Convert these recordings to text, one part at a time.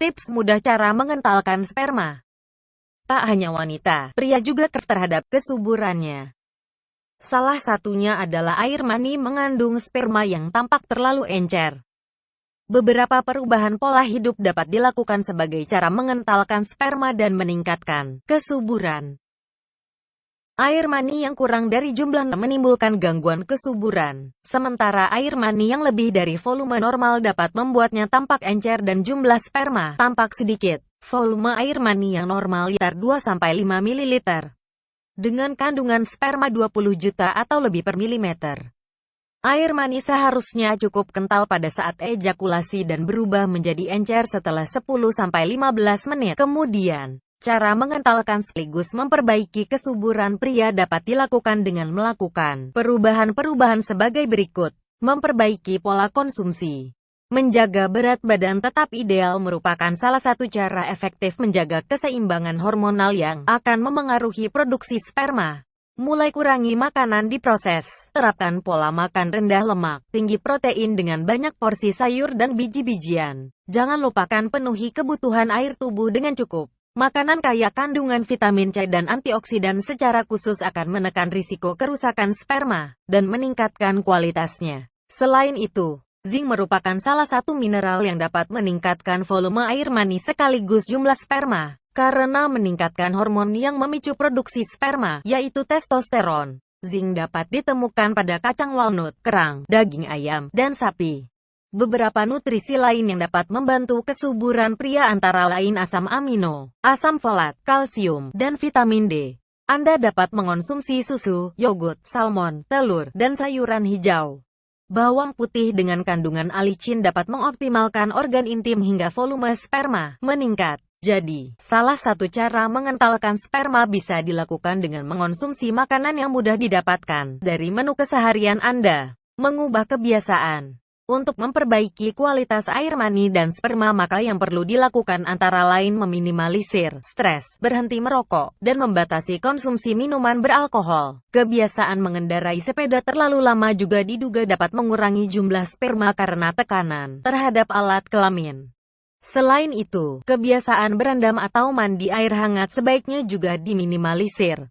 Tips mudah cara mengentalkan sperma. Tak hanya wanita, pria juga kerap terhadap kesuburannya. Salah satunya adalah air mani mengandung sperma yang tampak terlalu encer. Beberapa perubahan pola hidup dapat dilakukan sebagai cara mengentalkan sperma dan meningkatkan kesuburan. Air mani yang kurang dari jumlah menimbulkan gangguan kesuburan, sementara air mani yang lebih dari volume normal dapat membuatnya tampak encer dan jumlah sperma tampak sedikit. Volume air mani yang normal sekitar 2-5 ml, dengan kandungan sperma 20 juta atau lebih per milimeter. Air mani seharusnya cukup kental pada saat ejakulasi dan berubah menjadi encer setelah 10-15 menit kemudian. Cara mengentalkan sekaligus memperbaiki kesuburan pria dapat dilakukan dengan melakukan perubahan-perubahan sebagai berikut. Memperbaiki pola konsumsi. Menjaga berat badan tetap ideal merupakan salah satu cara efektif menjaga keseimbangan hormonal yang akan memengaruhi produksi sperma. Mulai kurangi makanan diproses. Terapkan pola makan rendah lemak, tinggi protein dengan banyak porsi sayur dan biji-bijian. Jangan lupakan penuhi kebutuhan air tubuh dengan cukup. Makanan kaya kandungan vitamin C dan antioksidan secara khusus akan menekan risiko kerusakan sperma dan meningkatkan kualitasnya. Selain itu, zinc merupakan salah satu mineral yang dapat meningkatkan volume air mani sekaligus jumlah sperma, karena meningkatkan hormon yang memicu produksi sperma, yaitu testosteron. Zinc dapat ditemukan pada kacang walnut, kerang, daging ayam, dan sapi. Beberapa nutrisi lain yang dapat membantu kesuburan pria antara lain asam amino, asam folat, kalsium, dan vitamin D. Anda dapat mengonsumsi susu, yogurt, salmon, telur, dan sayuran hijau. Bawang putih dengan kandungan alicin dapat mengoptimalkan organ intim hingga volume sperma meningkat. Jadi, salah satu cara mengentalkan sperma bisa dilakukan dengan mengonsumsi makanan yang mudah didapatkan dari menu keseharian Anda. Mengubah kebiasaan. Untuk memperbaiki kualitas air mani dan sperma maka yang perlu dilakukan antara lain meminimalisir stres, berhenti merokok, dan membatasi konsumsi minuman beralkohol. Kebiasaan mengendarai sepeda terlalu lama juga diduga dapat mengurangi jumlah sperma karena tekanan terhadap alat kelamin. Selain itu, kebiasaan berendam atau mandi air hangat sebaiknya juga diminimalisir.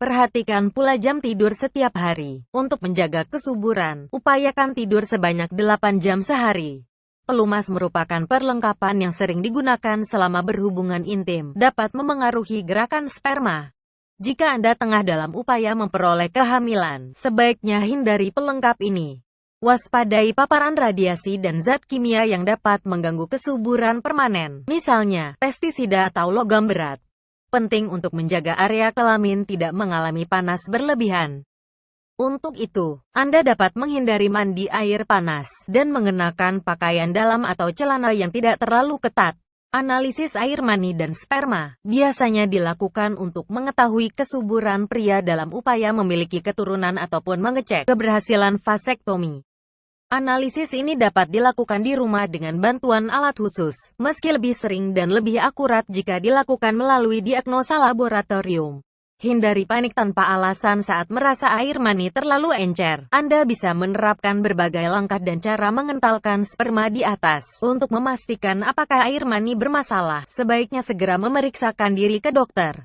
Perhatikan pula jam tidur setiap hari. Untuk menjaga kesuburan, upayakan tidur sebanyak 8 jam sehari. Pelumas merupakan perlengkapan yang sering digunakan selama berhubungan intim, dapat memengaruhi gerakan sperma. Jika Anda tengah dalam upaya memperoleh kehamilan, sebaiknya hindari pelengkap ini. Waspadai paparan radiasi dan zat kimia yang dapat mengganggu kesuburan permanen, misalnya pestisida atau logam berat. Penting untuk menjaga area kelamin tidak mengalami panas berlebihan. Untuk itu, Anda dapat menghindari mandi air panas dan mengenakan pakaian dalam atau celana yang tidak terlalu ketat. Analisis air mani dan sperma biasanya dilakukan untuk mengetahui kesuburan pria dalam upaya memiliki keturunan ataupun mengecek keberhasilan vasektomi. Analisis ini dapat dilakukan di rumah dengan bantuan alat khusus, meski lebih sering dan lebih akurat jika dilakukan melalui diagnosa laboratorium. Hindari panik tanpa alasan saat merasa air mani terlalu encer. Anda bisa menerapkan berbagai langkah dan cara mengentalkan sperma di atas. Untuk memastikan apakah air mani bermasalah, sebaiknya segera memeriksakan diri ke dokter.